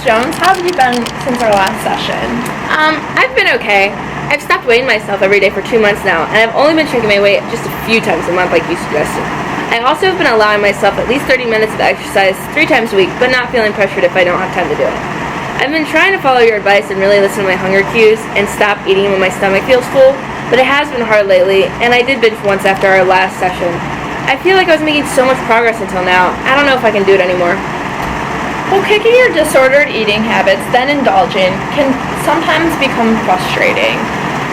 Jones. How have you been since our last session? I've been okay. I've stopped weighing myself every day for 2 months now, and I've only been checking my weight just a few times a month like you suggested. I also have been allowing myself at least 30 minutes of exercise 3 times a week, but not feeling pressured if I don't have time to do it. I've been trying to follow your advice and really listen to my hunger cues and stop eating when my stomach feels full, but it has been hard lately, and I did binge once after our last session. I feel like I was making so much progress until now. I don't know if I can do it anymore. Well, kicking your disordered eating habits, then indulging, can sometimes become frustrating.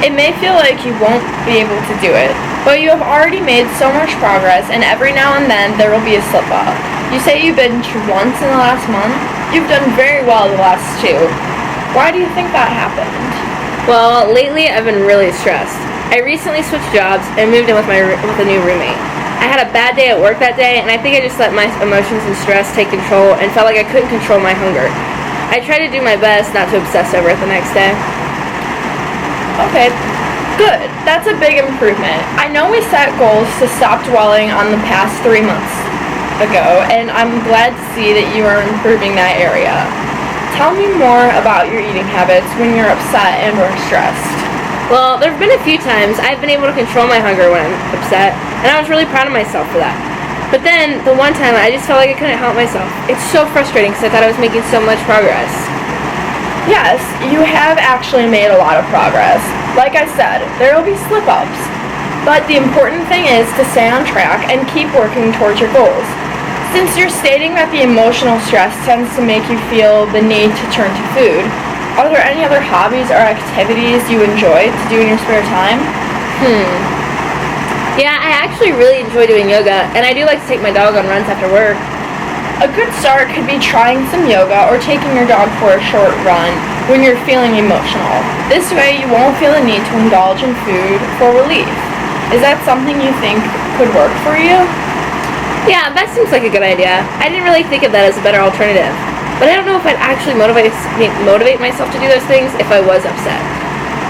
It may feel like you won't be able to do it, but you have already made so much progress, and every now and then there will be a slip-up. You say you binged once in the last month? You've done very well the last 2. Why do you think that happened? Well, lately I've been really stressed. I recently switched jobs and moved in with a new roommate. I had a bad day at work that day, and I think I just let my emotions and stress take control and felt like I couldn't control my hunger. I tried to do my best not to obsess over it the next day. Okay, good. That's a big improvement. I know we set goals to stop dwelling on the past 3 months ago, and I'm glad to see that you are improving that area. Tell me more about your eating habits when you're upset and or stressed. Well, there have been a few times I've been able to control my hunger when I'm upset, and I was really proud of myself for that. But then, the one time, I just felt like I couldn't help myself. It's so frustrating because I thought I was making so much progress. Yes, you have actually made a lot of progress. Like I said, there will be slip-ups. But the important thing is to stay on track and keep working towards your goals. Since you're stating that the emotional stress tends to make you feel the need to turn to food, are there any other hobbies or activities you enjoy to do in your spare time? Yeah, I actually really enjoy doing yoga, and I do like to take my dog on runs after work. A good start could be trying some yoga or taking your dog for a short run when you're feeling emotional. This way you won't feel the need to indulge in food for relief. Is that something you think could work for you? Yeah, that seems like a good idea. I didn't really think of that as a better alternative. But I don't know if I'd actually motivate myself to do those things if I was upset.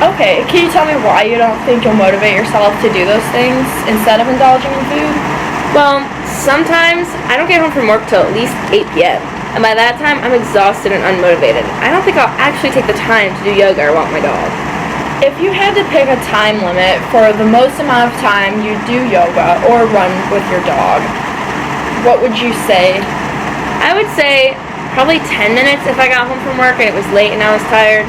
Okay, can you tell me why you don't think you'll motivate yourself to do those things instead of indulging in food? Well, sometimes I don't get home from work till at least 8 p.m. And by that time, I'm exhausted and unmotivated. I don't think I'll actually take the time to do yoga or walk my dog. If you had to pick a time limit for the most amount of time you do yoga or run with your dog, what would you say? I would say probably 10 minutes if I got home from work and it was late and I was tired.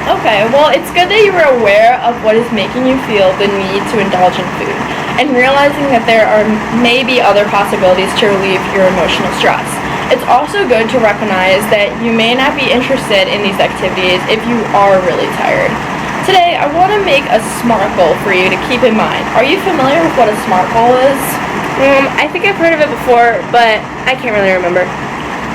Okay, well, it's good that you were aware of what is making you feel the need to indulge in food and realizing that there are maybe other possibilities to relieve your emotional stress. It's also good to recognize that you may not be interested in these activities if you are really tired. Today, I want to make a SMART goal for you to keep in mind. Are you familiar with what a SMART goal is? I think I've heard of it before, but I can't really remember.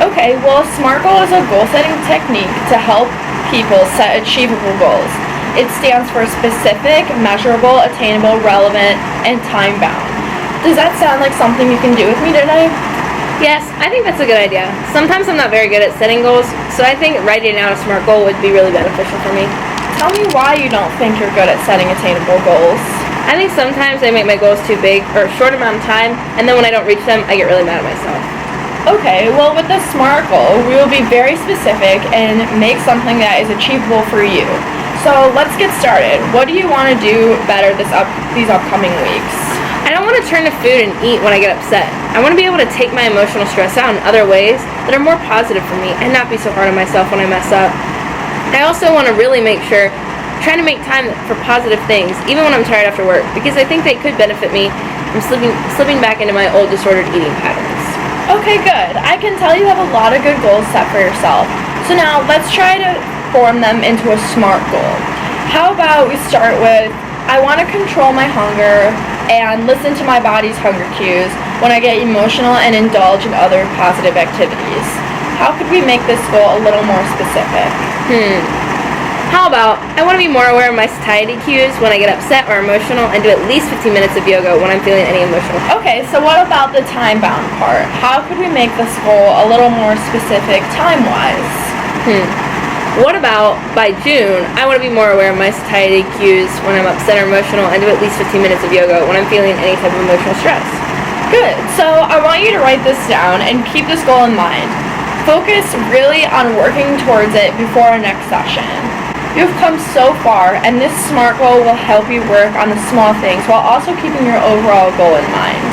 Okay, well, a SMART goal is a goal-setting technique to help people set achievable goals. It stands for specific, measurable, attainable, relevant, and time-bound. Does that sound like something you can do with me today? Yes, I think that's a good idea. Sometimes I'm not very good at setting goals, so I think writing out a SMART goal would be really beneficial for me. Tell me why you don't think you're good at setting attainable goals. I think sometimes I make my goals too big or a short amount of time, and then when I don't reach them, I get really mad at myself. Okay, well, with the SMART goal, we will be very specific and make something that is achievable for you. So let's get started. What do you want to do better these upcoming weeks? I don't want to turn to food and eat when I get upset. I want to be able to take my emotional stress out in other ways that are more positive for me and not be so hard on myself when I mess up. I also want to really trying to make time for positive things, even when I'm tired after work, because I think they could benefit me from slipping back into my old disordered eating patterns. Okay, good. I can tell you have a lot of good goals set for yourself. So now let's try to form them into a SMART goal. How about we start with, I want to control my hunger and listen to my body's hunger cues when I get emotional and indulge in other positive activities. How could we make this goal a little more specific? How about, I want to be more aware of my satiety cues when I get upset or emotional and do at least 15 minutes of yoga when I'm feeling any emotional. Okay, so what about the time-bound part? How could we make this goal a little more specific time-wise? What about, by June, I want to be more aware of my satiety cues when I'm upset or emotional and do at least 15 minutes of yoga when I'm feeling any type of emotional stress. Good. So I want you to write this down and keep this goal in mind. Focus really on working towards it before our next session. You've come so far, and this SMART goal will help you work on the small things while also keeping your overall goal in mind.